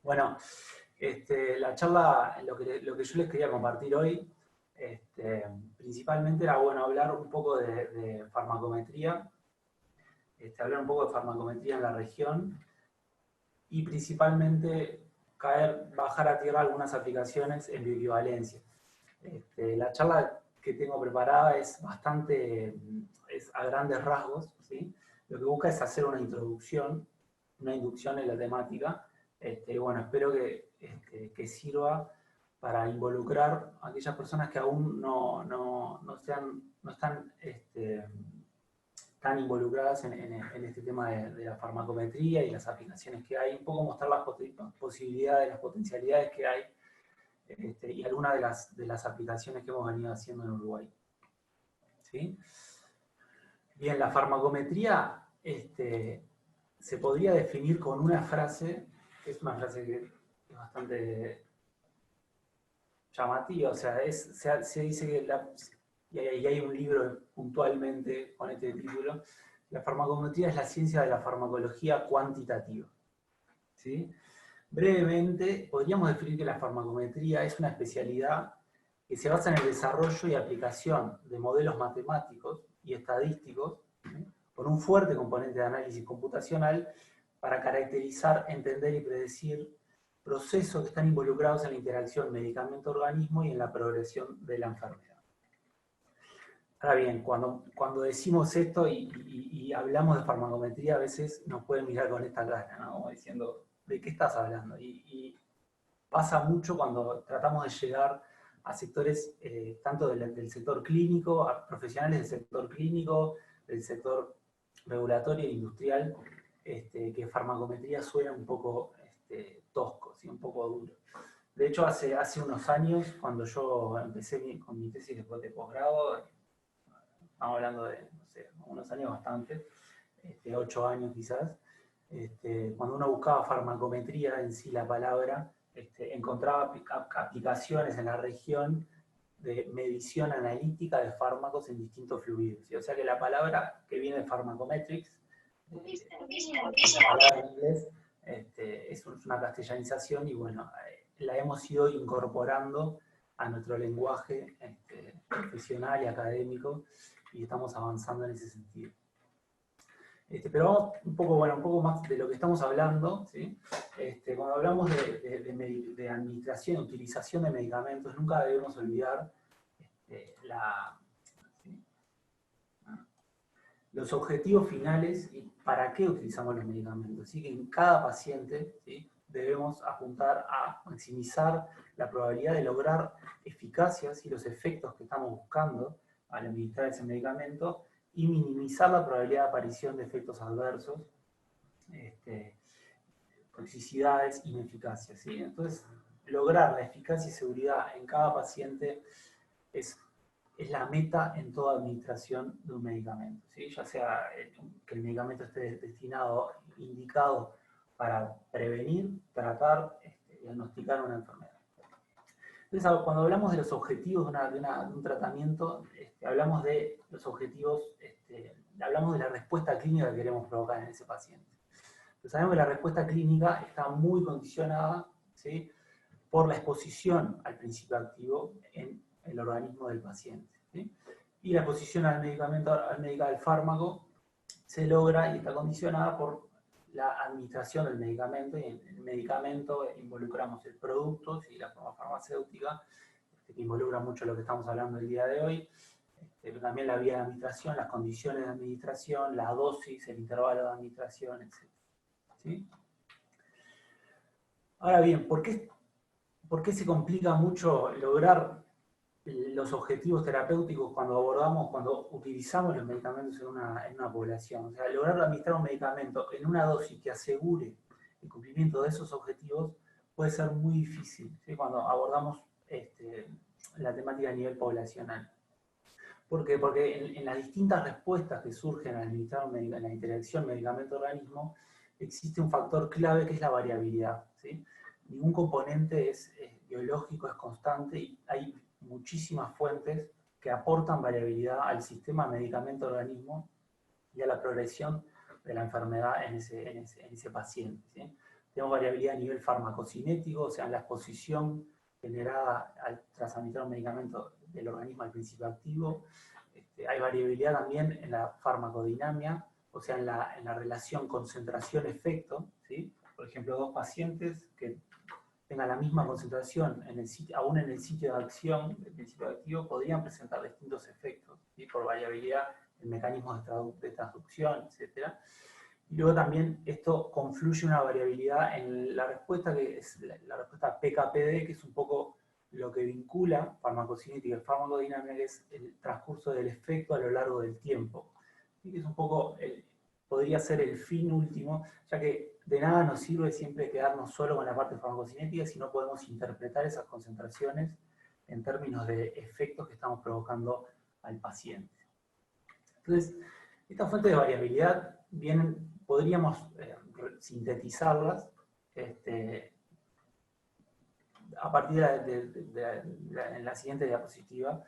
Bueno, la charla, lo que yo les quería compartir hoy, principalmente era bueno hablar un poco de farmacometría, hablar un poco de farmacometría en la región y principalmente bajar a tierra algunas aplicaciones en bioequivalencia. La charla que tengo preparada es es a grandes rasgos, ¿sí? Lo que busca es hacer una inducción en la temática. Bueno, espero que sirva para involucrar a aquellas personas que aún no están tan involucradas en este tema de la farmacometría y las aplicaciones que hay, un poco mostrar las posibilidades, las potencialidades que hay y algunas de las aplicaciones que hemos venido haciendo en Uruguay. ¿Sí? Bien, la farmacometría se podría definir con una frase, que es una frase que es bastante llamativa, o sea, se dice que, y hay un libro puntualmente con este título, la farmacometría es la ciencia de la farmacología cuantitativa. ¿Sí? Brevemente, podríamos definir que la farmacometría es una especialidad que se basa en el desarrollo y aplicación de modelos matemáticos y estadísticos, con un fuerte componente de análisis computacional, para caracterizar, entender y predecir procesos que están involucrados en la interacción medicamento-organismo y en la progresión de la enfermedad. Ahora bien, cuando decimos esto y hablamos de farmacometría, a veces nos pueden mirar con esta cara, ¿no? Como diciendo, ¿de qué estás hablando? Y pasa mucho cuando tratamos de llegar a sectores, tanto del sector clínico, a profesionales del sector clínico, del sector regulatorio e industrial, que farmacometría suena un poco tosco, ¿sí? Un poco duro. De hecho, hace unos años, cuando yo empecé con mi tesis de posgrado, estamos hablando de, no sé, unos años bastante, 8 años quizás, cuando uno buscaba farmacometría en sí la palabra, encontraba aplicaciones en la región de medición analítica de fármacos en distintos fluidos. ¿Sí? O sea que la palabra que viene de pharmacometrics, la palabra en inglés, es una castellanización y bueno, la hemos ido incorporando a nuestro lenguaje profesional y académico y estamos avanzando en ese sentido. Pero vamos un poco más de lo que estamos hablando, ¿sí? Cuando hablamos de administración, utilización de medicamentos, nunca debemos olvidar ¿sí? Los objetivos finales y para qué utilizamos los medicamentos. Así que en cada paciente, ¿sí? Debemos apuntar a maximizar la probabilidad de lograr eficacias y los efectos que estamos buscando al administrar ese medicamento y minimizar la probabilidad de aparición de efectos adversos, toxicidades, ineficacias. ¿Sí? Entonces, lograr la eficacia y seguridad en cada paciente es la meta en toda administración de un medicamento. ¿Sí? Ya sea que el medicamento esté destinado, indicado para prevenir, tratar, diagnosticar una enfermedad. Entonces, cuando hablamos de los objetivos de un tratamiento, hablamos de los objetivos, hablamos de la respuesta clínica que queremos provocar en ese paciente. Pero sabemos que la respuesta clínica está muy condicionada, ¿sí? Por la exposición al principio activo en el organismo del paciente. ¿Sí? Y la exposición al fármaco se logra y está condicionada por la administración del medicamento, y en el medicamento involucramos el producto y la forma farmacéutica, que involucra mucho lo que estamos hablando el día de hoy, pero también la vía de administración, las condiciones de administración, la dosis, el intervalo de administración, etc. ¿Sí? Ahora bien, ¿por qué se complica mucho lograr los objetivos terapéuticos cuando utilizamos los medicamentos en una población? O sea, lograr administrar un medicamento en una dosis que asegure el cumplimiento de esos objetivos puede ser muy difícil, ¿sí? Cuando abordamos la temática a nivel poblacional. ¿Por qué? Porque en las distintas respuestas que surgen al administrar en la interacción medicamento-organismo, existe un factor clave que es la variabilidad. ¿Sí? Ningún componente es biológico, es constante, y hay muchísimas fuentes que aportan variabilidad al sistema medicamento-organismo y a la progresión de la enfermedad en ese paciente. ¿Sí? Tenemos variabilidad a nivel farmacocinético, o sea, en la exposición generada tras administrar un medicamento del organismo al principio activo. Hay variabilidad también en la farmacodinámica, o sea, en la relación concentración-efecto, ¿sí? Por ejemplo, dos pacientes que tengan la misma concentración aún en el sitio de acción del principio activo, podrían presentar distintos efectos, ¿sí? Por variabilidad en mecanismos de transducción, etc. Y luego también esto confluye una variabilidad en la respuesta, que es la respuesta PK/PD, que es un poco lo que vincula farmacocinética y farmacodinámica, que es el transcurso del efecto a lo largo del tiempo. Y que es un poco, podría ser el fin último, ya que de nada nos sirve siempre quedarnos solo con la parte farmacocinética si no podemos interpretar esas concentraciones en términos de efectos que estamos provocando al paciente. Entonces, estas fuentes de variabilidad podríamos sintetizarlas a partir en la siguiente diapositiva,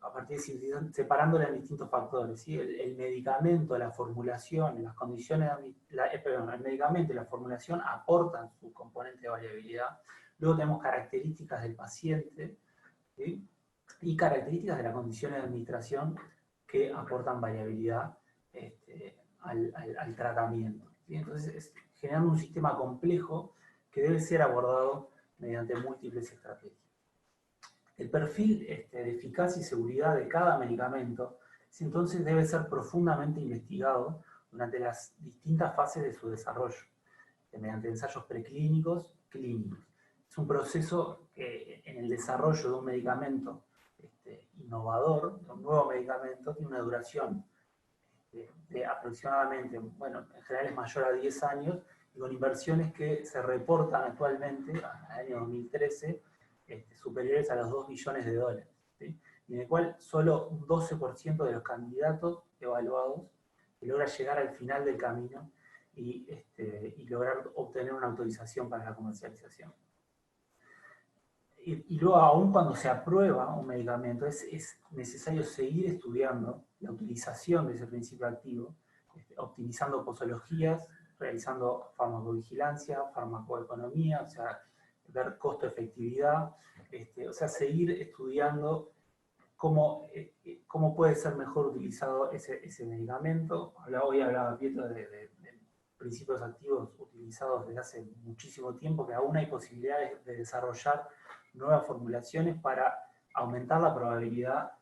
a partir de separándola en distintos factores, ¿sí? El medicamento, la formulación, las condiciones, el medicamento y la formulación aportan su componente de variabilidad. Luego tenemos características del paciente, ¿sí? Y características de las condiciones de administración que aportan variabilidad al tratamiento, ¿sí? Entonces, generando un sistema complejo que debe ser abordado mediante múltiples estrategias. El perfil de eficacia y seguridad de cada medicamento entonces debe ser profundamente investigado durante las distintas fases de su desarrollo, mediante ensayos preclínicos, clínicos. Es un proceso que en el desarrollo de un medicamento innovador, de un nuevo medicamento, tiene una duración de aproximadamente, bueno, en general es mayor a 10 años, y con inversiones que se reportan actualmente, al año 2013, superiores a los $2 billones, ¿sí? Y en el cual solo un 12% de los candidatos evaluados logra llegar al final del camino y lograr obtener una autorización para la comercialización. Y luego, aún cuando se aprueba un medicamento, es necesario seguir estudiando la utilización de ese principio activo, optimizando posologías, realizando farmacovigilancia, farmacoeconomía, o sea, ver costo-efectividad, o sea, seguir estudiando cómo puede ser mejor utilizado ese medicamento. Hoy hablaba Pietro de principios activos utilizados desde hace muchísimo tiempo, que aún hay posibilidades de desarrollar nuevas formulaciones para aumentar la probabilidad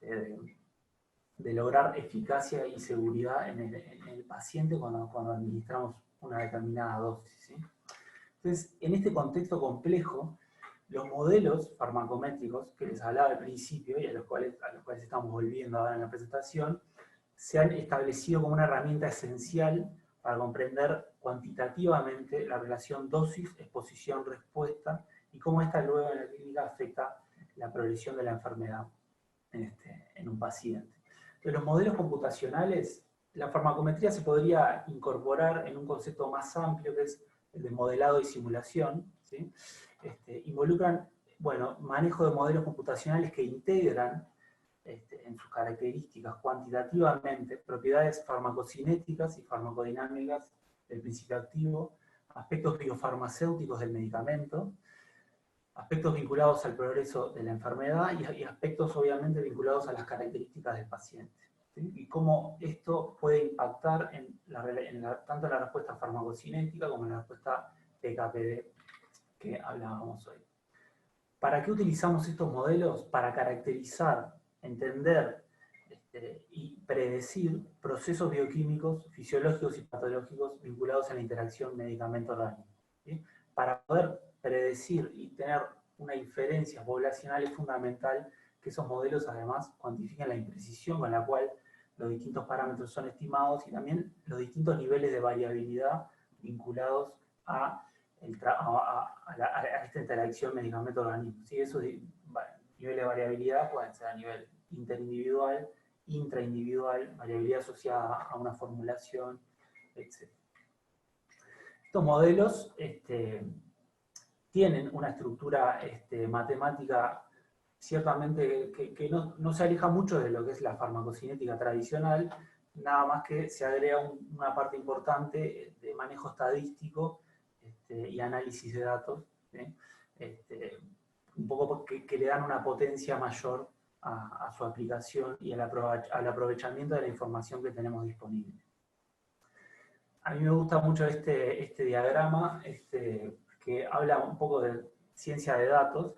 de lograr eficacia y seguridad en el paciente cuando administramos una determinada dosis, ¿sí? Entonces, en este contexto complejo, los modelos farmacométricos que les hablaba al principio y a los cuales estamos volviendo ahora en la presentación, se han establecido como una herramienta esencial para comprender cuantitativamente la relación dosis, exposición, respuesta y cómo esta luego en la clínica afecta la progresión de la enfermedad en un paciente. Entonces, los modelos computacionales, la farmacometría se podría incorporar en un concepto más amplio que es el de modelado y simulación, ¿sí? Involucran, bueno, manejo de modelos computacionales que integran en sus características cuantitativamente propiedades farmacocinéticas y farmacodinámicas del principio activo, aspectos biofarmacéuticos del medicamento, aspectos vinculados al progreso de la enfermedad y aspectos obviamente vinculados a las características del paciente, ¿sí? Y cómo esto puede impactar tanto en la respuesta farmacocinética como en la respuesta PK/PD que hablábamos hoy. ¿Para qué utilizamos estos modelos? Para caracterizar, entender y predecir procesos bioquímicos, fisiológicos y patológicos vinculados a la interacción medicamento-organismo, ¿sí? Para poder predecir y tener una inferencia poblacional es fundamental que esos modelos además cuantifiquen la imprecisión con la cual los distintos parámetros son estimados y también los distintos niveles de variabilidad vinculados a esta interacción medicamento-organismo. ¿Sí? Esos niveles de variabilidad pueden ser a nivel interindividual, intraindividual, variabilidad asociada a una formulación, etc. Estos modelos tienen una estructura matemática ciertamente que no se aleja mucho de lo que es la farmacocinética tradicional, nada más que se agrega una parte importante de manejo estadístico y análisis de datos, ¿sí? Un poco que le dan una potencia mayor a su aplicación y al aprovechamiento de la información que tenemos disponible. A mí me gusta mucho este diagrama, que habla un poco de ciencia de datos,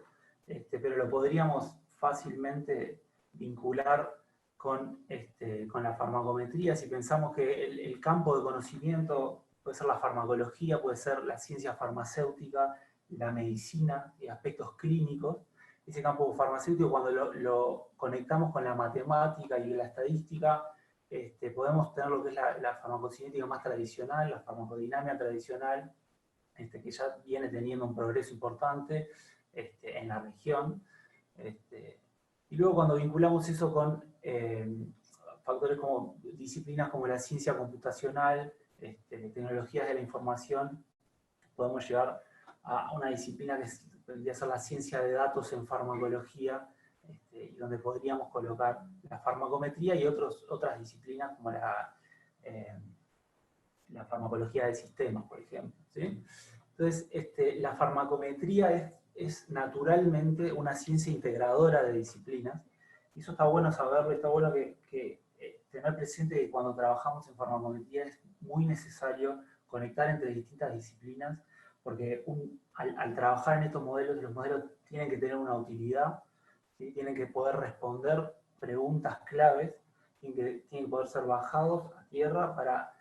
pero lo podríamos fácilmente vincular con la farmacometría. Si pensamos que el campo de conocimiento puede ser la farmacología, puede ser la ciencia farmacéutica, la medicina y aspectos clínicos, ese campo farmacéutico, cuando lo conectamos con la matemática y la estadística, podemos tener lo que es la farmacocinética más tradicional, la farmacodinámica tradicional, que ya viene teniendo un progreso importante en la región. Y luego cuando vinculamos eso con factores como disciplinas como la ciencia computacional, tecnologías de la información, podemos llegar a una disciplina que vendría a ser la ciencia de datos en farmacología, y donde podríamos colocar la farmacometría y otras disciplinas como la farmacología de sistemas, por ejemplo, ¿sí? Entonces, la farmacometría es naturalmente una ciencia integradora de disciplinas, y eso está bueno saberlo, está bueno que tener presente que cuando trabajamos en farmacometría es muy necesario conectar entre distintas disciplinas, porque al trabajar en estos modelos, los modelos tienen que tener una utilidad, ¿sí? Tienen que poder responder preguntas claves, tienen que poder ser bajados a tierra para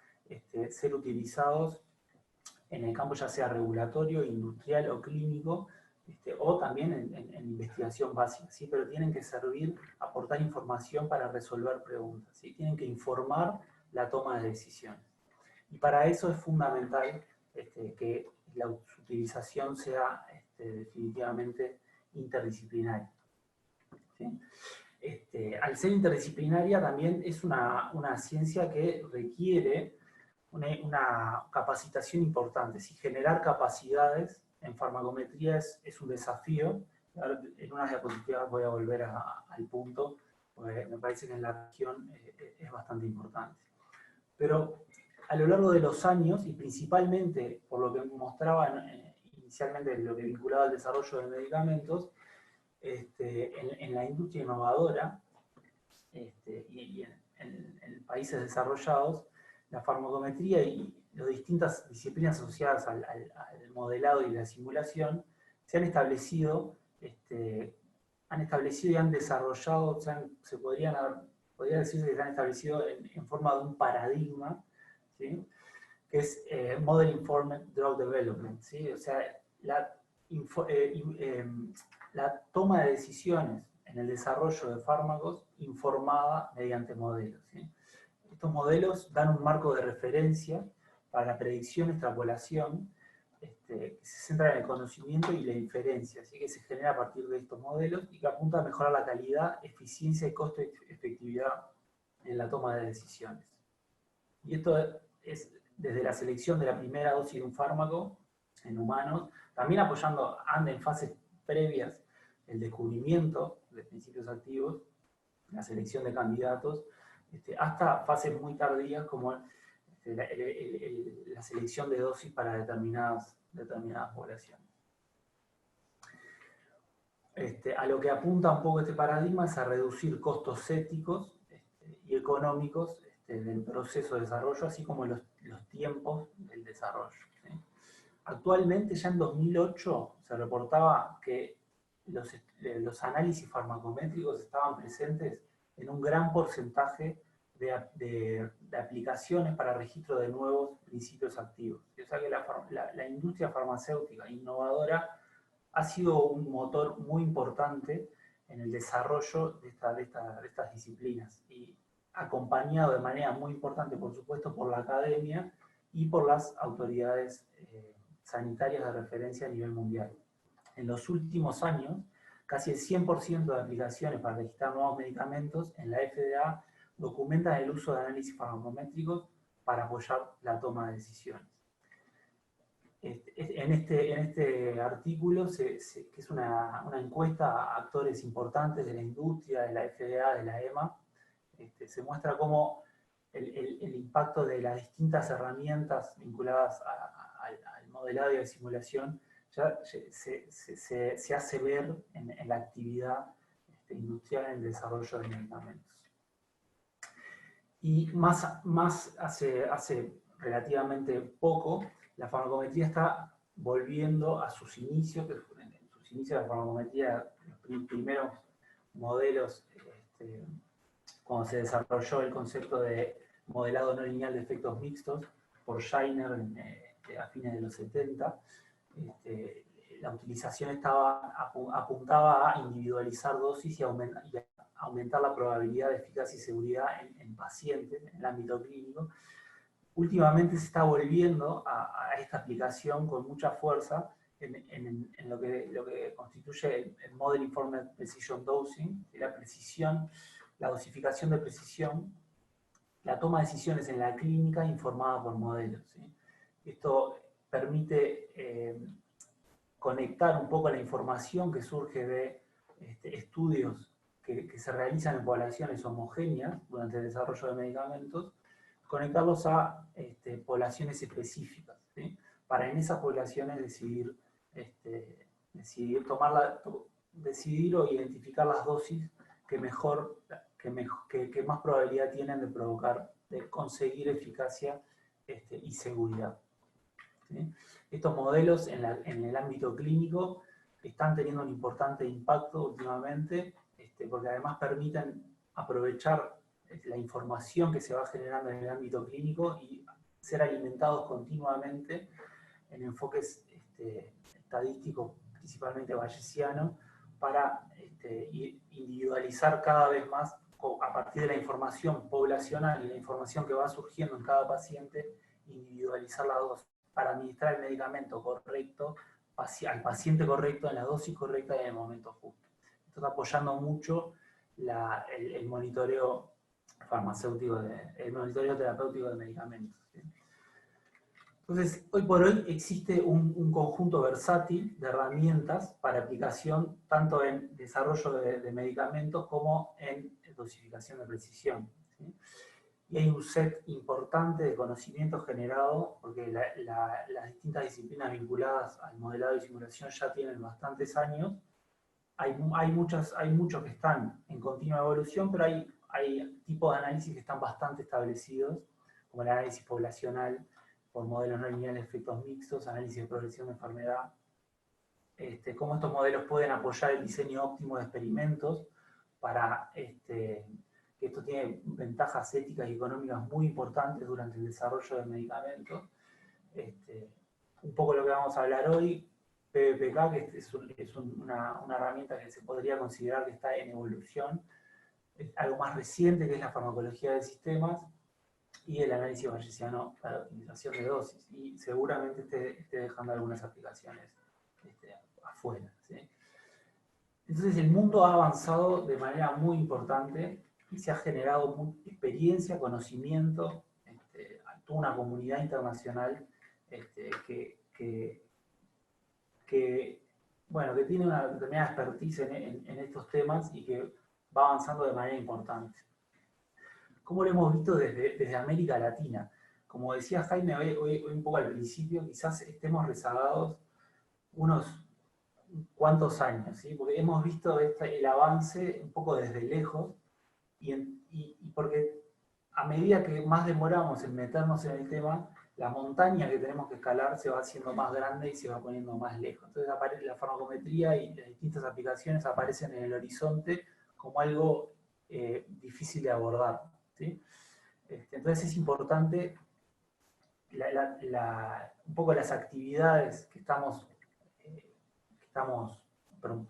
ser utilizados en el campo ya sea regulatorio, industrial o clínico, o también en investigación básica, ¿sí? Pero tienen que servir, aportar información para resolver preguntas, ¿sí? Tienen que informar la toma de decisiones. Y para eso es fundamental que la utilización sea definitivamente interdisciplinaria, ¿sí? Al ser interdisciplinaria también es una ciencia que requiere una capacitación importante. Si generar capacidades en farmacometría es un desafío. Ahora, en unas diapositivas voy a volver al punto, porque me parece que en la región es bastante importante. Pero a lo largo de los años, y principalmente por lo que mostraba inicialmente lo que vinculaba al desarrollo de medicamentos, en la industria innovadora y en países desarrollados, la farmacometría y las distintas disciplinas asociadas al modelado y la simulación se han establecido, y han desarrollado, podría decirse que se han establecido en forma de un paradigma, ¿sí? Que es Model Informed Drug Development, ¿sí? O sea, la toma de decisiones en el desarrollo de fármacos informada mediante modelos, ¿sí? Estos modelos dan un marco de referencia para la predicción, extrapolación, que se centra en el conocimiento y la inferencia, ¿sí? Que se genera a partir de estos modelos y que apunta a mejorar la calidad, eficiencia y costo-efectividad en la toma de decisiones. Y esto es desde la selección de la primera dosis de un fármaco en humanos, también apoyando en fases previas el descubrimiento de principios activos, la selección de candidatos, hasta fases muy tardías como la selección de dosis para determinadas poblaciones. A lo que apunta un poco este paradigma es a reducir costos éticos y económicos del proceso de desarrollo, así como los tiempos del desarrollo, ¿sí? Actualmente, ya en 2008, se reportaba que los análisis farmacométricos estaban presentes en un gran porcentaje de aplicaciones para registro de nuevos principios activos. O sea que la industria farmacéutica innovadora ha sido un motor muy importante en el desarrollo de estas disciplinas, y acompañado de manera muy importante, por supuesto, por la academia y por las autoridades sanitarias de referencia a nivel mundial. En los últimos años, casi el 100% de aplicaciones para registrar nuevos medicamentos en la FDA documentan el uso de análisis farmacométricos para apoyar la toma de decisiones. En este artículo, que es una encuesta a actores importantes de la industria, de la FDA, de la EMA, se muestra cómo el impacto de las distintas herramientas vinculadas al modelado y de simulación ya se hace ver en la actividad industrial en el desarrollo de medicamentos. Y más hace relativamente poco, la farmacometría está volviendo a sus inicios, en sus inicios de la farmacometría, los primeros modelos, cuando se desarrolló el concepto de modelado no lineal de efectos mixtos por Scheiner a fines de los 70, la utilización apuntaba a individualizar dosis y aumentar la probabilidad de eficacia y seguridad en pacientes, en el ámbito clínico. Últimamente se está volviendo a esta aplicación con mucha fuerza en lo que constituye el Model Informed Precision Dosing, la precisión, la dosificación de precisión, la toma de decisiones en la clínica informada por modelos, ¿sí? Esto permite conectar un poco la información que surge de estudios que se realizan en poblaciones homogéneas durante el desarrollo de medicamentos, conectarlos a poblaciones específicas, ¿sí? Para en esas poblaciones decidir o identificar las dosis que más probabilidad tienen de conseguir eficacia y seguridad, ¿sí? Estos modelos en el ámbito clínico están teniendo un importante impacto últimamente, porque además permiten aprovechar la información que se va generando en el ámbito clínico y ser alimentados continuamente en enfoques estadísticos, principalmente bayesianos, para individualizar cada vez más a partir de la información poblacional y la información que va surgiendo en cada paciente, individualizar la dosis para administrar el medicamento correcto al paciente correcto, en la dosis correcta y en el momento justo. Esto está apoyando mucho el monitoreo farmacéutico, el monitoreo terapéutico de medicamentos, ¿sí? Entonces, hoy por hoy existe un conjunto versátil de herramientas para aplicación tanto en desarrollo de medicamentos como en dosificación de precisión, ¿sí? Y hay un set importante de conocimientos generados, porque las distintas disciplinas vinculadas al modelado y simulación ya tienen bastantes años. Hay muchos que están en continua evolución, pero hay tipos de análisis que están bastante establecidos, como el análisis poblacional, por modelos no lineales de efectos mixtos, análisis de progresión de enfermedad, cómo estos modelos pueden apoyar el diseño óptimo de experimentos para que esto tiene ventajas éticas y económicas muy importantes durante el desarrollo de medicamentos. Un poco lo que vamos a hablar hoy, PBPK, que es una herramienta que se podría considerar que está en evolución, algo más reciente que es la farmacología de sistemas, y el análisis bayesiano para optimización de dosis, y seguramente esté dejando algunas aplicaciones afuera, ¿sí? Entonces el mundo ha avanzado de manera muy importante y se ha generado experiencia, conocimiento, toda una comunidad internacional que tiene una determinada expertise en estos temas y que va avanzando de manera importante. ¿Cómo lo hemos visto desde América Latina? Como decía Jaime hoy un poco al principio, quizás estemos rezagados unos cuantos años, ¿sí? Porque hemos visto el avance un poco desde lejos y porque a medida que más demoramos en meternos en el tema, la montaña que tenemos que escalar se va haciendo más grande y se va poniendo más lejos. Entonces la farmacometría y las distintas aplicaciones aparecen en el horizonte como algo difícil de abordar, ¿sí? Entonces es importante un poco las actividades que estamos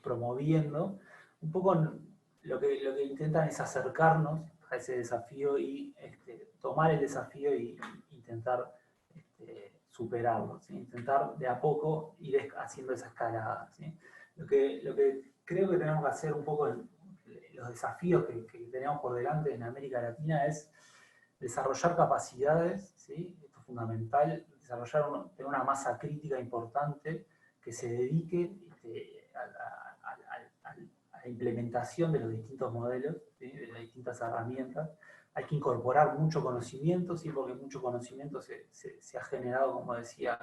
promoviendo, un poco lo que intentan es acercarnos a ese desafío y tomar el desafío y intentar superarlo, ¿sí? Intentar de a poco ir haciendo esa escalada, ¿sí? Lo que creo que tenemos que hacer un poco en los desafíos que tenemos por delante en América Latina es desarrollar capacidades, ¿sí? Esto es fundamental, tener una masa crítica importante que se dedique a la implementación de los distintos modelos, ¿sí? De las distintas herramientas. Hay que incorporar mucho conocimiento, ¿sí? Porque mucho conocimiento se ha generado, como decía,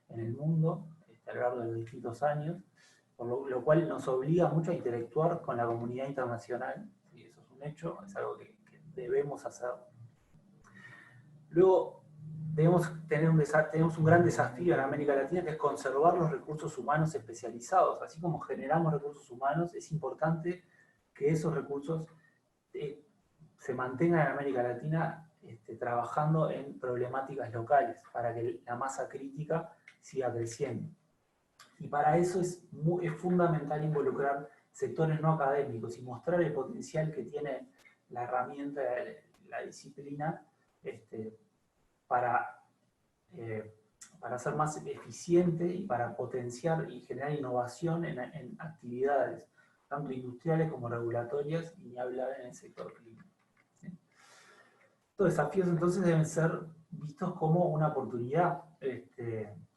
en el mundo a lo largo de los distintos años, por lo cual nos obliga mucho a interactuar con la comunidad internacional, y eso es un hecho, es algo que debemos hacer. Luego, tenemos un gran desafío en América Latina, que es conservar los recursos humanos especializados. Así como generamos recursos humanos, es importante que esos recursos se mantengan en América Latina trabajando en problemáticas locales, para que la masa crítica siga creciendo. Y para eso es fundamental involucrar sectores no académicos y mostrar el potencial que tiene la herramienta, la disciplina, para ser más eficiente y para potenciar y generar innovación en actividades, tanto industriales como regulatorias, y ni hablar en el sector clínico. ¿Sí? Estos desafíos entonces deben ser vistos como una oportunidad.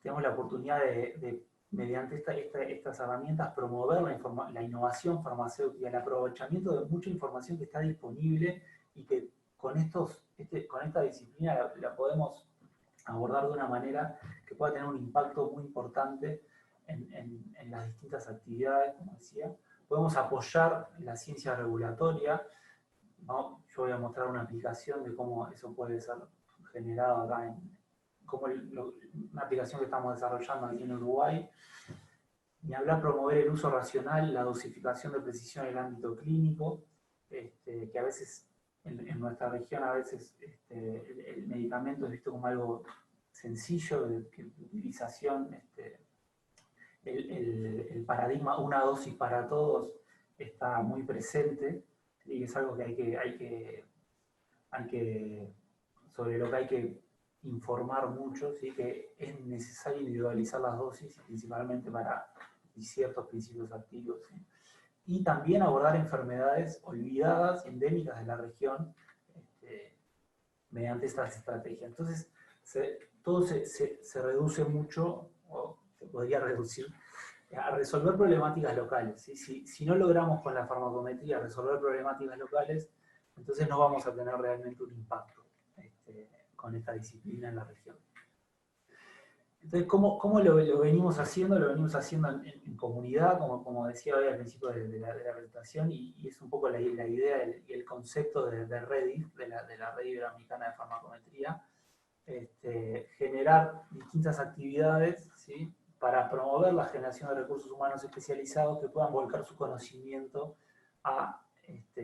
Tenemos la oportunidad de mediante estas herramientas, promover la innovación farmacéutica, el aprovechamiento de mucha información que está disponible y que con esta disciplina la podemos abordar de una manera que pueda tener un impacto muy importante en las distintas actividades, como decía. Podemos apoyar la ciencia regulatoria, ¿no? Yo voy a mostrar una aplicación de cómo eso puede ser generado acá, una aplicación que estamos desarrollando aquí en Uruguay. Ni hablar promover el uso racional, la dosificación de precisión en el ámbito clínico, que a veces en nuestra región a veces el medicamento es visto como algo sencillo de utilización, el paradigma una dosis para todos está muy presente, y es algo que sobre lo que hay que informar mucho, ¿sí? Que es necesario individualizar las dosis, principalmente para ciertos principios activos, ¿sí? Y también abordar enfermedades olvidadas, endémicas de la región, mediante estas estrategias. Entonces, todo se reduce mucho, o se podría reducir, a resolver problemáticas locales, ¿sí? Si no logramos con la farmacometría resolver problemáticas locales, entonces no vamos a tener realmente un impacto con esta disciplina en la región. Entonces, ¿cómo lo venimos haciendo? Lo venimos haciendo en comunidad, como decía hoy al principio de la presentación, y es un poco la idea y el concepto de REDIF, de la Red Iberoamericana de Farmacometría, generar distintas actividades, ¿sí? Para promover la generación de recursos humanos especializados que puedan volcar su conocimiento a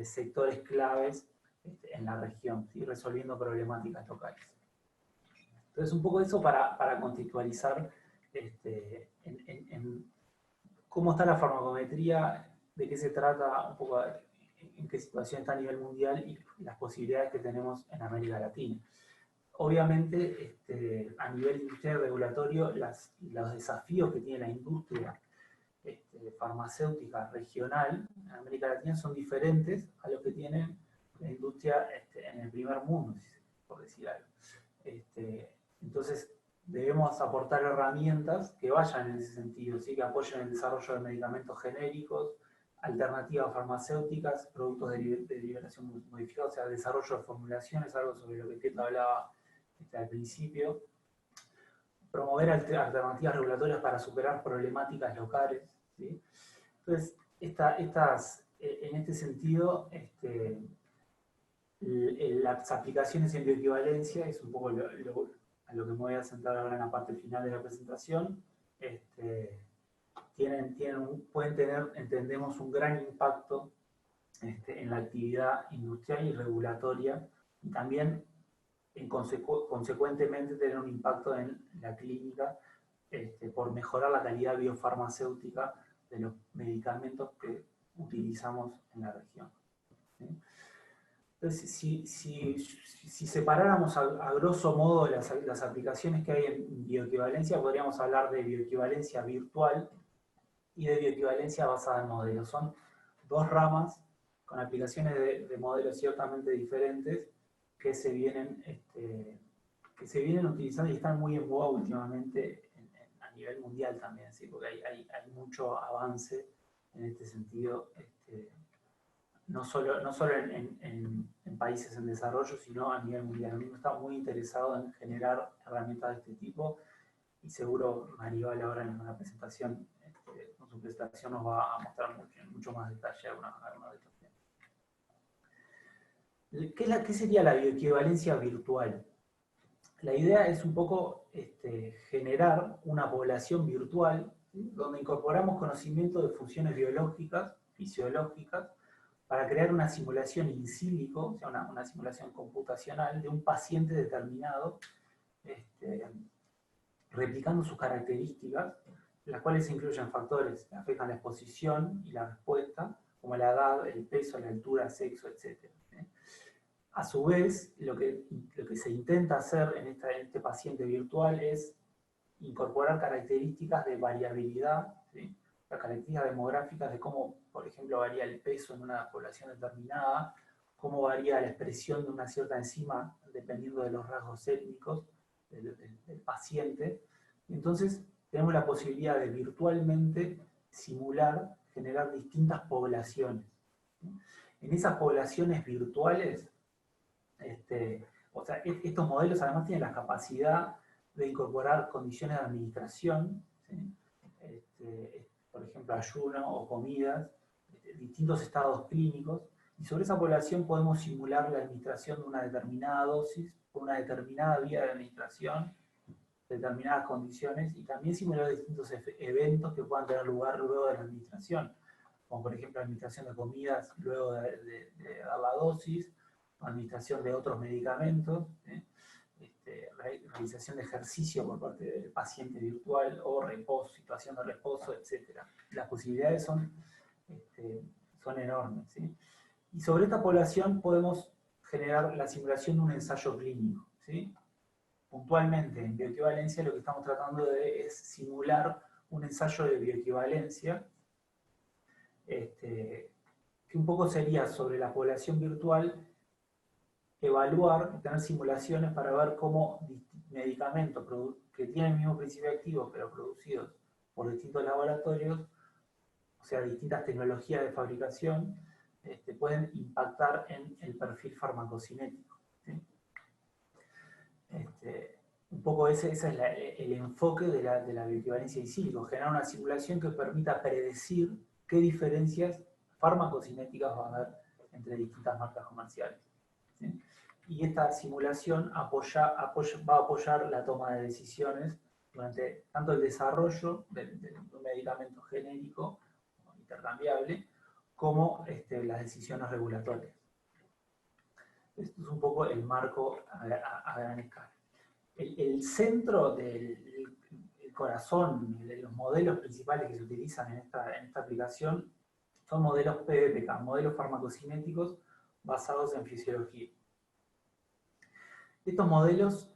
sectores claves en la región, ¿sí? Resolviendo problemáticas locales. Entonces, un poco eso para contextualizar en cómo está la farmacometría, de qué se trata, un poco en qué situación está a nivel mundial y las posibilidades que tenemos en América Latina. Obviamente, a nivel industrial y regulatorio, los desafíos que tiene la industria farmacéutica regional en América Latina son diferentes a los que tiene la industria en el primer mundo, por decir algo. Entonces, debemos aportar herramientas que vayan en ese sentido, ¿sí? Que apoyen el desarrollo de medicamentos genéricos, alternativas farmacéuticas, productos de liberación modificada, o sea, desarrollo de formulaciones, algo sobre lo que Pietro hablaba al principio. Promover alternativas regulatorias para superar problemáticas locales, ¿sí? Entonces, en este sentido, las aplicaciones en bioequivalencia es un poco a lo que me voy a centrar ahora en la parte final de la presentación. Pueden tener, entendemos, un gran impacto en la actividad industrial y regulatoria, y también consecuentemente tener un impacto en la clínica por mejorar la calidad biofarmacéutica de los medicamentos que utilizamos en la región, ¿sí? Entonces, si separáramos a grosso modo las aplicaciones que hay en bioequivalencia, podríamos hablar de bioequivalencia virtual y de bioequivalencia basada en modelos. Son dos ramas con aplicaciones de modelos ciertamente diferentes que se vienen utilizando y están muy en boga últimamente a nivel mundial también, ¿sí? Porque hay mucho avance en este sentido, no solo en países en desarrollo, sino a nivel mundial. A mí me está muy interesado en generar herramientas de este tipo y seguro Maribel ahora en una presentación, con su presentación nos va a mostrar mucho más detalle algunos de estos temas. ¿Qué sería la bioequivalencia virtual? La idea es un poco generar una población virtual, ¿sí?, donde incorporamos conocimiento de funciones biológicas, fisiológicas, para crear una simulación in silico, o sea, una simulación computacional de un paciente determinado, replicando sus características, las cuales incluyen factores que afectan la exposición y la respuesta, como la edad, el peso, la altura, sexo, etc. A su vez, lo que se intenta hacer en este paciente virtual es incorporar características de variabilidad, ¿sí?, las características demográficas de cómo, por ejemplo, varía el peso en una población determinada, cómo varía la expresión de una cierta enzima dependiendo de los rasgos étnicos del paciente. Entonces, tenemos la posibilidad de virtualmente simular, generar distintas poblaciones. En esas poblaciones virtuales, o sea, estos modelos además tienen la capacidad de incorporar condiciones de administración, ¿sí?, por ejemplo, ayuno o comidas, distintos estados clínicos, y sobre esa población podemos simular la administración de una determinada dosis, con una determinada vía de administración, determinadas condiciones, y también simular distintos eventos que puedan tener lugar luego de la administración, como por ejemplo la administración de comidas luego de dar la dosis, administración de otros medicamentos, realización de ejercicio por parte del paciente virtual, o reposo, situación de reposo, etc. Las posibilidades son enormes, ¿sí? Y sobre esta población podemos generar la simulación de un ensayo clínico, ¿sí? Puntualmente, en bioequivalencia lo que estamos tratando es simular un ensayo de bioequivalencia, que un poco sería sobre la población virtual, evaluar, tener simulaciones para ver cómo medicamentos que tienen el mismo principio activo, pero producidos por distintos laboratorios, o sea, distintas tecnologías de fabricación, pueden impactar en el perfil farmacocinético, ¿sí? Un poco ese es el enfoque de la bioequivalencia in silico, generar una simulación que permita predecir qué diferencias farmacocinéticas va a haber entre distintas marcas comerciales, ¿sí? Y esta simulación va a apoyar la toma de decisiones durante tanto el desarrollo de un medicamento genérico intercambiable, como las decisiones regulatorias. Esto es un poco el marco a gran escala. El centro del corazón de los modelos principales que se utilizan en esta aplicación son modelos PBPK, modelos farmacocinéticos basados en fisiología. Estos modelos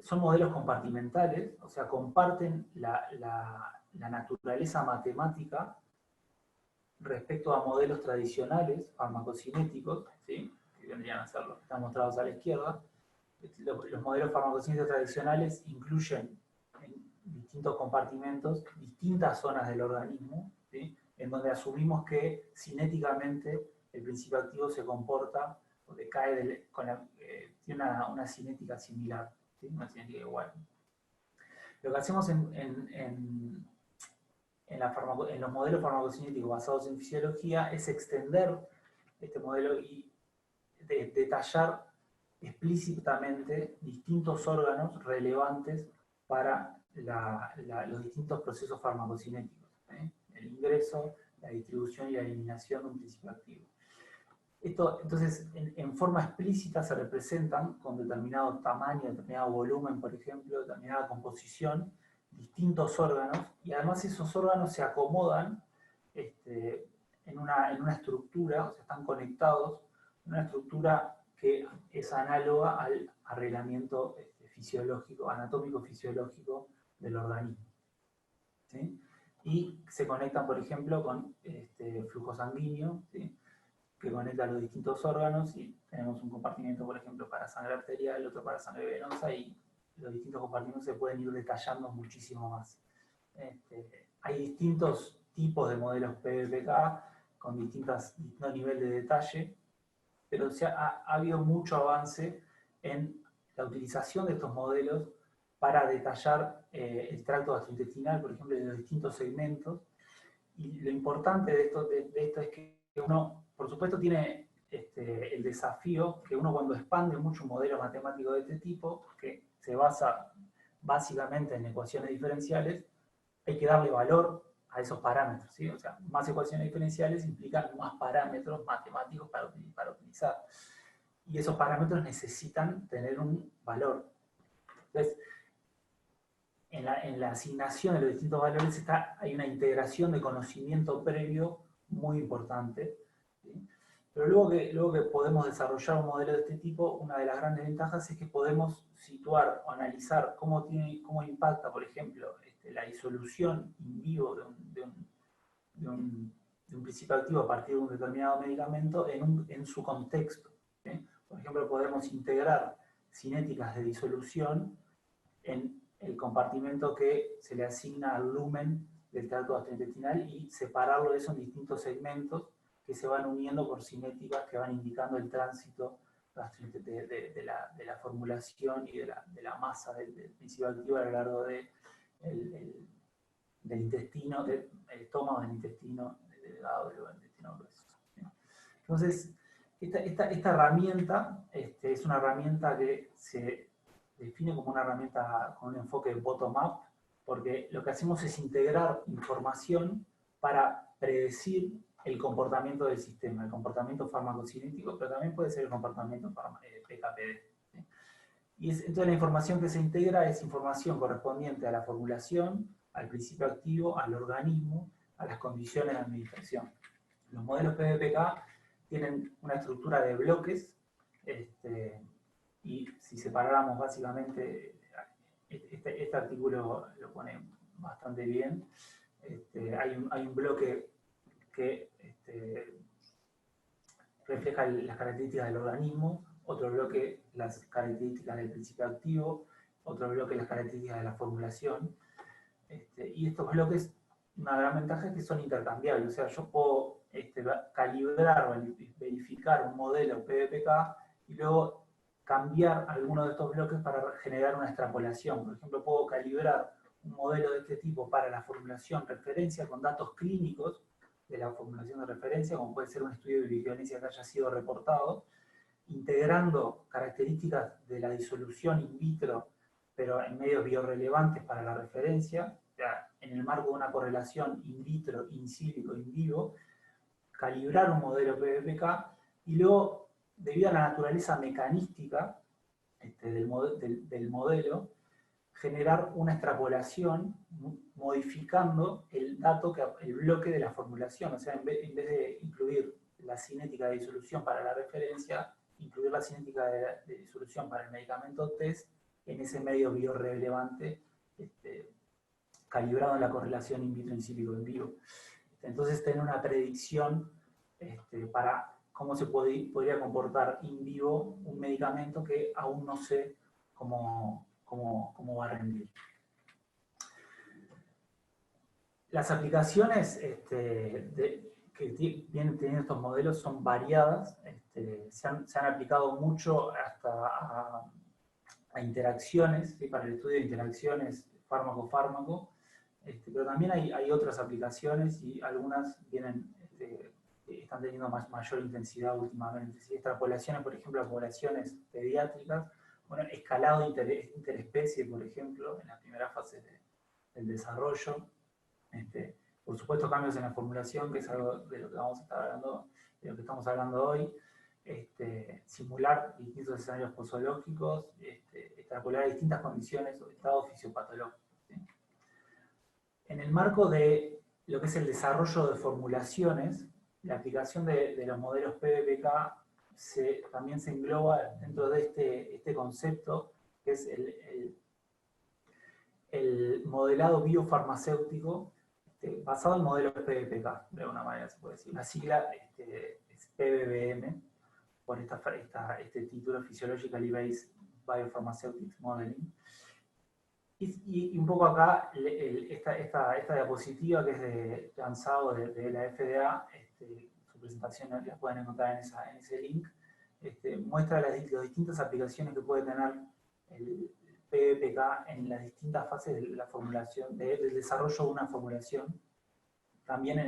son modelos compartimentales, o sea, comparten la naturaleza matemática respecto a modelos tradicionales farmacocinéticos, ¿sí?, que vendrían a ser los que están mostrados a la izquierda. Los modelos farmacocinéticos tradicionales incluyen en distintos compartimentos distintas zonas del organismo, ¿sí?, en donde asumimos que cinéticamente el principio activo se comporta o decae tiene una cinética similar, ¿sí?, una cinética igual. Lo que hacemos en los modelos farmacocinéticos basados en fisiología es extender este modelo y detallar explícitamente distintos órganos relevantes para los distintos procesos farmacocinéticos, ¿eh? El ingreso, la distribución y la eliminación de un principio activo. Entonces, en forma explícita se representan con determinado tamaño, determinado volumen, por ejemplo, determinada composición, distintos órganos, y además esos órganos se acomodan en una estructura, o sea, están conectados en una estructura que es análoga al arreglamiento fisiológico, anatómico-fisiológico del organismo, ¿sí? Y se conectan, por ejemplo, con flujo sanguíneo, ¿sí?, que conecta los distintos órganos, y tenemos un compartimiento, por ejemplo, para sangre arterial, otro para sangre venosa, y los distintos compartimentos se pueden ir detallando muchísimo más. Hay distintos tipos de modelos PBPK con distintos niveles de detalle, pero ha habido mucho avance en la utilización de estos modelos para detallar el tracto gastrointestinal, por ejemplo, de los distintos segmentos. Y lo importante de esto es que uno, por supuesto, tiene el desafío que uno cuando expande mucho un modelo matemático de este tipo, que se basa básicamente en ecuaciones diferenciales, hay que darle valor a esos parámetros, ¿sí? O sea, más ecuaciones diferenciales implican más parámetros matemáticos para utilizar. Y esos parámetros necesitan tener un valor. Entonces, en la asignación de los distintos valores hay una integración de conocimiento previo muy importante, ¿sí? Pero luego que podemos desarrollar un modelo de este tipo, una de las grandes ventajas es que podemos situar o analizar cómo impacta, por ejemplo, la disolución in vivo de un principio activo a partir de un determinado medicamento en su contexto, ¿sí? Por ejemplo, podemos integrar cinéticas de disolución en el compartimento que se le asigna al lumen del tracto gastrointestinal y separarlo de eso en distintos segmentos que se van uniendo por cinéticas que van indicando el tránsito de la formulación y de la masa del principio activo a lo largo del intestino, del estómago, del intestino delgado, del intestino grueso. Entonces, esta herramienta es una herramienta que se define como una herramienta con un enfoque bottom-up, porque lo que hacemos es integrar información para predecir el comportamiento del sistema, el comportamiento farmacocinético, pero también puede ser el comportamiento PKPD. ¿Sí? Y entonces la información que se integra es información correspondiente a la formulación, al principio activo, al organismo, a las condiciones de administración. Los modelos PBPK tienen una estructura de bloques, y si separáramos básicamente, este artículo lo pone bastante bien, hay un bloque que refleja las características del organismo, otro bloque las características del principio activo, otro bloque las características de la formulación, y estos bloques, una gran ventaja es que son intercambiables, o sea, yo puedo calibrar o verificar un modelo PBPK y luego cambiar alguno de estos bloques para generar una extrapolación. Por ejemplo, puedo calibrar un modelo de este tipo para la formulación referencia con datos clínicos de la formulación de referencia, como puede ser un estudio de bioequivalencia que haya sido reportado, integrando características de la disolución in vitro, pero en medios biorrelevantes para la referencia, o sea, en el marco de una correlación in vitro, in silico, in vivo, calibrar un modelo PBPK y luego, debido a la naturaleza mecanística del modelo, generar una extrapolación modificando el bloque de la formulación. O sea, en vez de incluir la cinética de disolución para la referencia, incluir la cinética de disolución para el medicamento test en ese medio biorrelevante calibrado en la correlación in vitro, in silico, in vivo. Entonces, tener una predicción para cómo se podría comportar in vivo un medicamento que aún no sé cómo va a rendir. Las aplicaciones que vienen teniendo estos modelos son variadas, se han aplicado mucho hasta a interacciones, ¿sí? Para el estudio de interacciones fármaco-fármaco, pero también hay otras aplicaciones y algunas están teniendo mayor intensidad últimamente. ¿Sí? Extrapolaciones, por ejemplo, a poblaciones pediátricas, bueno, escalado interespecie, por ejemplo, en las primeras fases del desarrollo. Por supuesto, cambios en la formulación, que es algo de lo que vamos a estar hablando, de lo que estamos hablando hoy. Simular distintos escenarios posológicos, extrapolar distintas condiciones o estados fisiopatológicos. ¿Sí? En el marco de lo que es el desarrollo de formulaciones, la aplicación de los modelos PBPK también se engloba dentro de este concepto, que es el modelado biofarmacéutico basado en modelos PBPK, de alguna manera se puede decir. La sigla es PBBM, por este título, Physiologically Based Biopharmaceutics Modeling. Y un poco acá, esta diapositiva que es lanzado de la FDA, su presentación la pueden encontrar en ese link, muestra las distintas aplicaciones que puede tener PBPK en las distintas fases de la formulación, del desarrollo de una formulación, también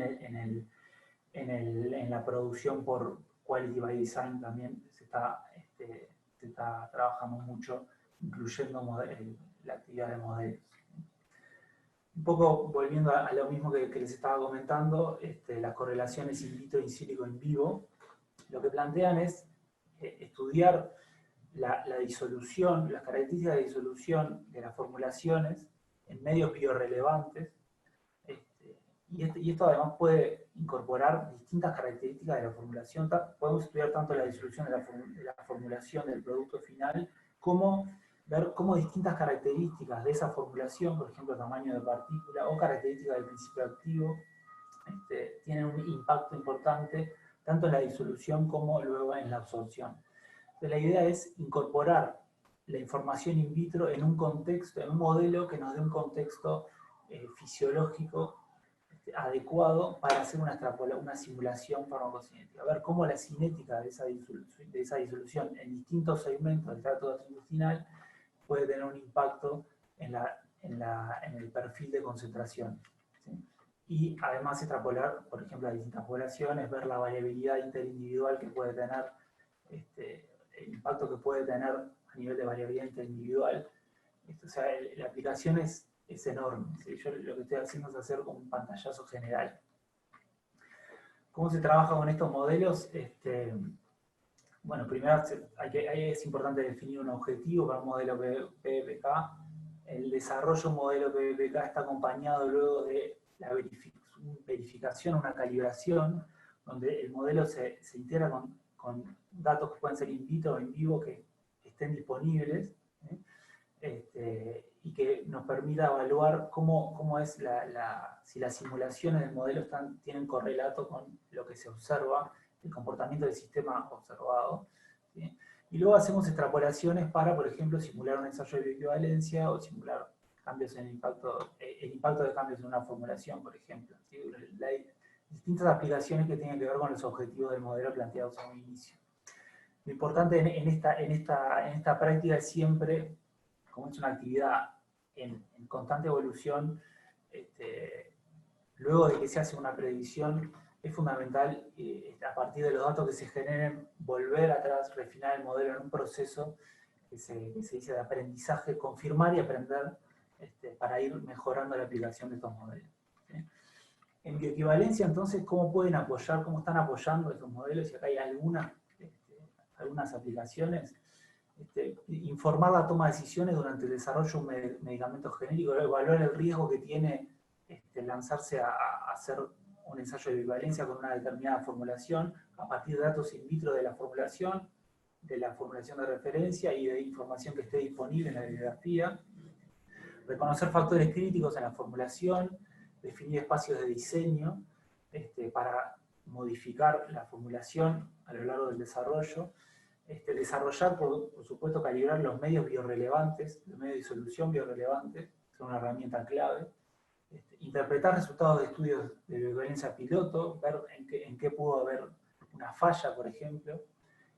en la producción por Quality by Design también se está trabajando mucho, incluyendo la actividad de modelos. Un poco volviendo a lo mismo que les estaba comentando, las correlaciones in vitro, in silico, in vivo, lo que plantean es estudiar la disolución, las características de disolución de las formulaciones en medios biorrelevantes, y esto además puede incorporar distintas características de la formulación. Podemos estudiar tanto la disolución de la formulación del producto final, como ver cómo distintas características de esa formulación, por ejemplo, tamaño de partícula o características del principio activo, tienen un impacto importante tanto en la disolución como luego en la absorción. Entonces, la idea es incorporar la información in vitro en un contexto, en un modelo que nos dé un contexto fisiológico adecuado para hacer una simulación farmacocinética. Ver cómo la cinética de esa disolución en distintos segmentos del tracto gastrointestinal puede tener un impacto en el perfil de concentración. ¿Sí? Y además extrapolar, por ejemplo, a distintas poblaciones, ver la variabilidad interindividual que puede tener, el impacto que puede tener a nivel de variabilidad interindividual. O sea, la aplicación es enorme. ¿Sí? Yo lo que estoy haciendo es hacer un pantallazo general. ¿Cómo se trabaja con estos modelos? Bueno, primero es importante definir un objetivo para un modelo PBPK. El desarrollo de un modelo PBPK está acompañado luego de la verificación, una calibración, donde el modelo se integra con datos que pueden ser in vitro o in vivo que estén disponibles, y que nos permita evaluar cómo es si las simulaciones del modelo tienen correlato con lo que se observa, el comportamiento del sistema observado. ¿Sí? Y luego hacemos extrapolaciones para, por ejemplo, simular un ensayo de bioequivalencia o simular cambios en el impacto de cambios en una formulación, por ejemplo. ¿Sí? Hay distintas aplicaciones que tienen que ver con los objetivos del modelo planteados a un inicio. Lo importante en esta práctica es siempre, como es una actividad en constante evolución, luego de que se hace una predicción, es fundamental, a partir de los datos que se generen, volver atrás, refinar el modelo en un proceso que se dice de aprendizaje, confirmar y aprender para ir mejorando la aplicación de estos modelos. ¿Sí? En bioequivalencia, entonces, ¿cómo están apoyando estos modelos? Y acá hay algunas aplicaciones. Informar la toma de decisiones durante el desarrollo de un medicamento genérico, evaluar el riesgo que tiene lanzarse a hacer un ensayo de bioequivalencia con una determinada formulación, a partir de datos in vitro de la formulación de referencia y de información que esté disponible en la bibliografía. Reconocer factores críticos en la formulación, definir espacios de diseño para modificar la formulación a lo largo del desarrollo. Desarrollar, por supuesto, calibrar los medios biorrelevantes, los medios de disolución biorrelevantes, son una herramienta clave. Interpretar resultados de estudios de bioequivalencia piloto, ver en qué pudo haber una falla, por ejemplo.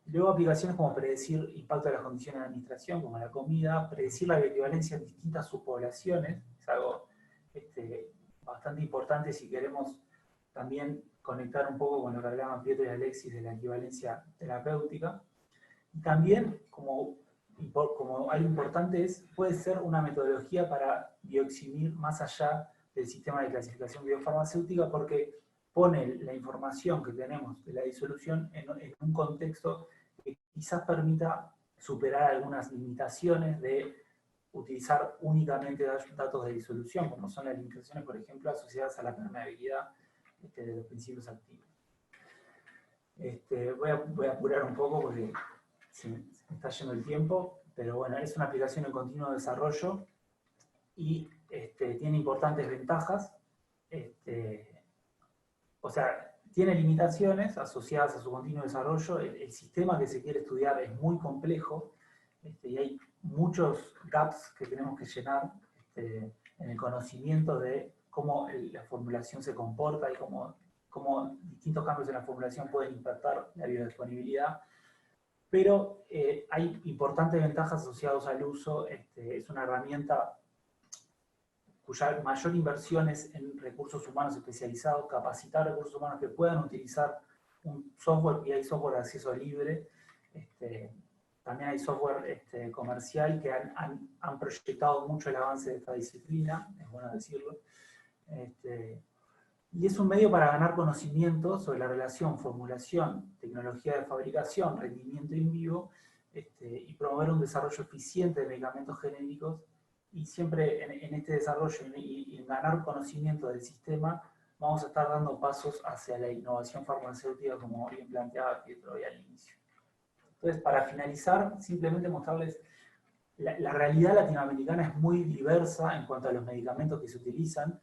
Y luego aplicaciones como predecir impacto de las condiciones de administración, como la comida, predecir la bioequivalencia en distintas subpoblaciones, es algo bastante importante si queremos también conectar un poco con lo que hablaban Pietro y Alexis de la equivalencia terapéutica. Y también, como algo importante, puede ser una metodología para bioeximir más allá del sistema de clasificación biofarmacéutica, porque pone la información que tenemos de la disolución en un contexto que quizás permita superar algunas limitaciones de utilizar únicamente datos de disolución, como son las limitaciones, por ejemplo, asociadas a la permeabilidad de los principios activos. Voy a apurar un poco porque se me está yendo el tiempo, pero bueno, es una aplicación en continuo desarrollo y tiene importantes ventajas. O sea, tiene limitaciones asociadas a su continuo desarrollo. El sistema que se quiere estudiar es muy complejo y hay muchos gaps que tenemos que llenar en el conocimiento de cómo la formulación se comporta y cómo distintos cambios en la formulación pueden impactar la biodisponibilidad. pero hay importantes ventajas asociadas al uso. Es una herramienta cuya mayor inversión es en recursos humanos especializados, capacitar recursos humanos que puedan utilizar un software, y hay software de acceso libre. También hay software comercial que han proyectado mucho el avance de esta disciplina, es bueno decirlo. Y es un medio para ganar conocimiento sobre la relación formulación, tecnología de fabricación, rendimiento in vivo, y promover un desarrollo eficiente de medicamentos genéricos. Y siempre en este desarrollo y en ganar conocimiento del sistema, vamos a estar dando pasos hacia la innovación farmacéutica, como bien planteaba Pietro hoy al inicio. Entonces, para finalizar, simplemente mostrarles, la realidad latinoamericana es muy diversa en cuanto a los medicamentos que se utilizan.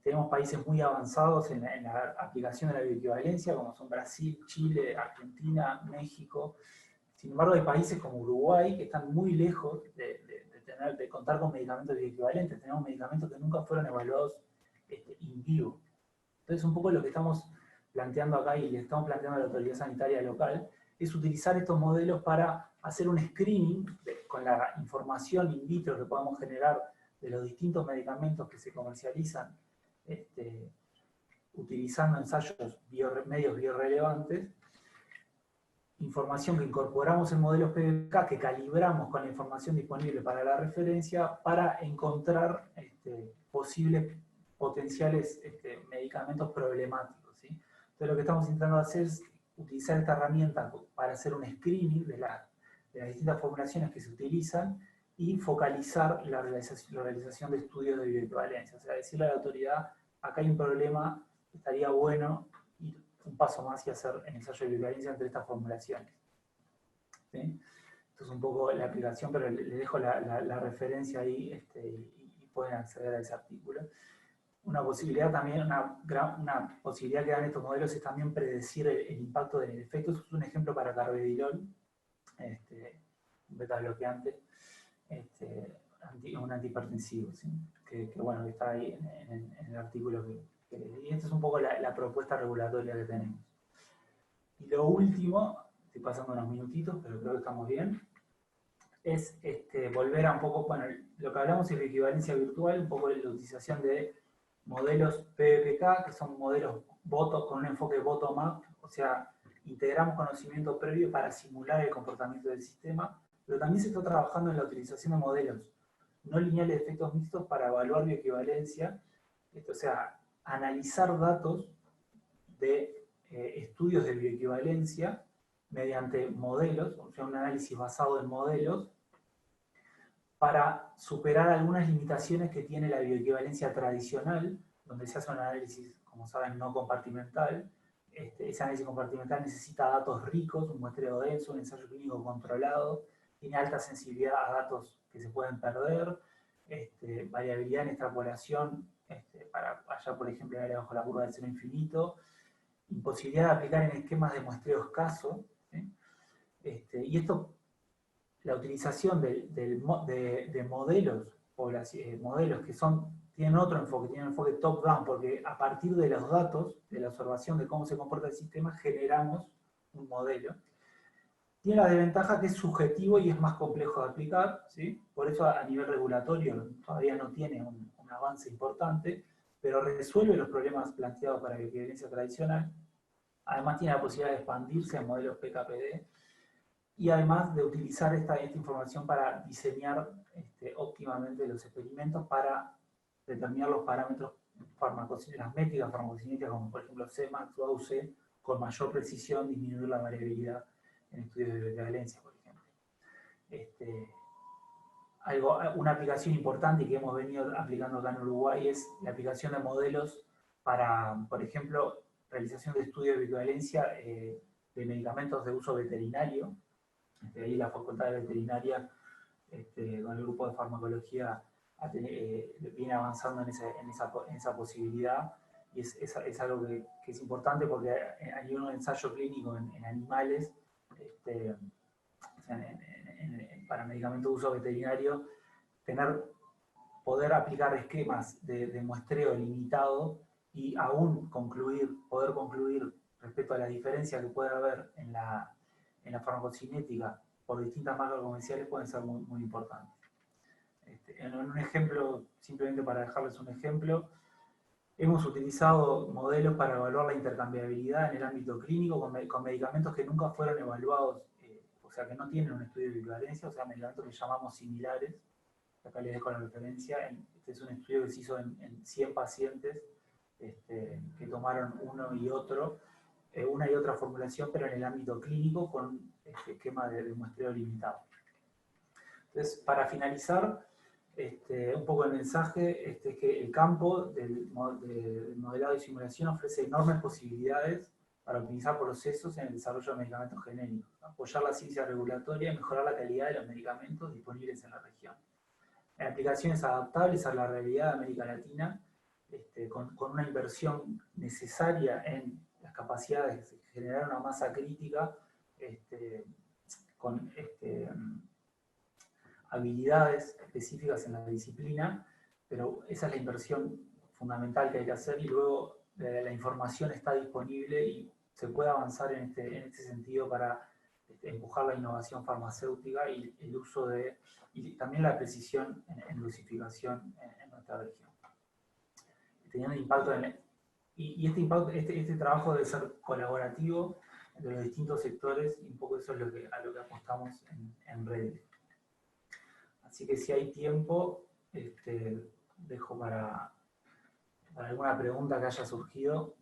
Tenemos países muy avanzados en la aplicación de la bioequivalencia, como son Brasil, Chile, Argentina, México. Sin embargo, hay países como Uruguay que están muy lejos de contar con medicamentos bioequivalentes. Tenemos medicamentos que nunca fueron evaluados in vivo. Entonces, un poco lo que estamos planteando acá y le estamos planteando a la autoridad sanitaria local es utilizar estos modelos para hacer un screening con la información in vitro que podamos generar de los distintos medicamentos que se comercializan utilizando ensayos medios biorrelevantes, información que incorporamos en modelos PBK, que calibramos con la información disponible para la referencia, para encontrar posibles potenciales medicamentos problemáticos, ¿sí? Entonces lo que estamos intentando hacer es utilizar esta herramienta para hacer un screening de las distintas formulaciones que se utilizan y focalizar la realización de estudios de bioequivalencia. O sea, decirle a la autoridad, acá hay un problema, estaría bueno ir un paso más y hacer el ensayo de bioequivalencia entre estas formulaciones. ¿Sí? Esto es un poco la aplicación, pero les dejo la referencia ahí y pueden acceder a ese artículo. Una posibilidad también, una posibilidad que dan estos modelos es también predecir el impacto del efecto. Esto es un ejemplo para carvedilol, un beta bloqueante. Un antihipertensivo, ¿sí? que bueno, está ahí en el artículo que leí. Y esta es un poco la propuesta regulatoria que tenemos. Y lo último, estoy pasando unos minutitos, pero creo que estamos bien, es volver a un poco, bueno, lo que hablamos es de equivalencia virtual, un poco de la utilización de modelos PBPK, que son modelos con un enfoque bottom-up, o sea, integramos conocimiento previo para simular el comportamiento del sistema, pero también se está trabajando en la utilización de modelos no lineales de efectos mixtos para evaluar bioequivalencia, o sea, analizar datos de estudios de bioequivalencia mediante modelos, o sea, un análisis basado en modelos, para superar algunas limitaciones que tiene la bioequivalencia tradicional, donde se hace un análisis, como saben, no compartimental. Ese análisis compartimental necesita datos ricos, un muestreo denso, un ensayo clínico controlado, tiene alta sensibilidad a datos que se pueden perder, variabilidad en extrapolación, para allá, por ejemplo, en área bajo la curva del cero infinito, imposibilidad de aplicar en esquemas de muestreo escaso, ¿sí? Y esto, la utilización de modelos que tienen otro enfoque, tienen un enfoque top-down, porque a partir de los datos, de la observación de cómo se comporta el sistema, generamos un modelo. Tiene la desventaja que es subjetivo y es más complejo de aplicar, ¿sí? Por eso a nivel regulatorio todavía no tiene un avance importante, pero resuelve los problemas planteados para la bioequivalencia tradicional. Además tiene la posibilidad de expandirse a modelos PKPD, y además de utilizar esta información para diseñar óptimamente los experimentos para determinar los parámetros las métricas farmacocinéticas, como por ejemplo Cmax o AUC, con mayor precisión, disminuir la variabilidad en estudios de bioequivalencia, por ejemplo. Una aplicación importante que hemos venido aplicando acá en Uruguay es la aplicación de modelos para, por ejemplo, realización de estudios de bioequivalencia de medicamentos de uso veterinario. Ahí la Facultad de Veterinaria, con el grupo de farmacología, viene avanzando en esa posibilidad, y es algo que es importante porque hay un ensayo clínico en animales, para medicamentos de uso veterinario, poder aplicar esquemas de muestreo limitado y aún poder concluir respecto a la diferencia que puede haber en en la farmacocinética por distintas marcas comerciales pueden ser muy, muy importantes. En un ejemplo, simplemente para dejarles un ejemplo, hemos utilizado modelos para evaluar la intercambiabilidad en el ámbito clínico con medicamentos que nunca fueron evaluados, o sea, que no tienen un estudio de equivalencia, o sea, medicamentos que llamamos similares. Acá les dejo la referencia. Este es un estudio que se hizo en 100 pacientes que tomaron uno y otro, una y otra formulación, pero en el ámbito clínico con un esquema de muestreo limitado. Entonces, para finalizar, un poco el mensaje es que el campo del modelado y simulación ofrece enormes posibilidades para optimizar procesos en el desarrollo de medicamentos genéricos, apoyar la ciencia regulatoria y mejorar la calidad de los medicamentos disponibles en la región. En aplicaciones adaptables a la realidad de América Latina, con una inversión necesaria en las capacidades de generar una masa crítica, con habilidades específicas en la disciplina, pero esa es la inversión fundamental que hay que hacer y luego la información está disponible y se puede avanzar en este sentido para empujar la innovación farmacéutica y el uso y también la precisión en dosificación en nuestra región. Teniendo impacto este trabajo debe ser colaborativo entre los distintos sectores y un poco eso es a lo que apostamos en Red. Así que si hay tiempo, dejo para alguna pregunta que haya surgido.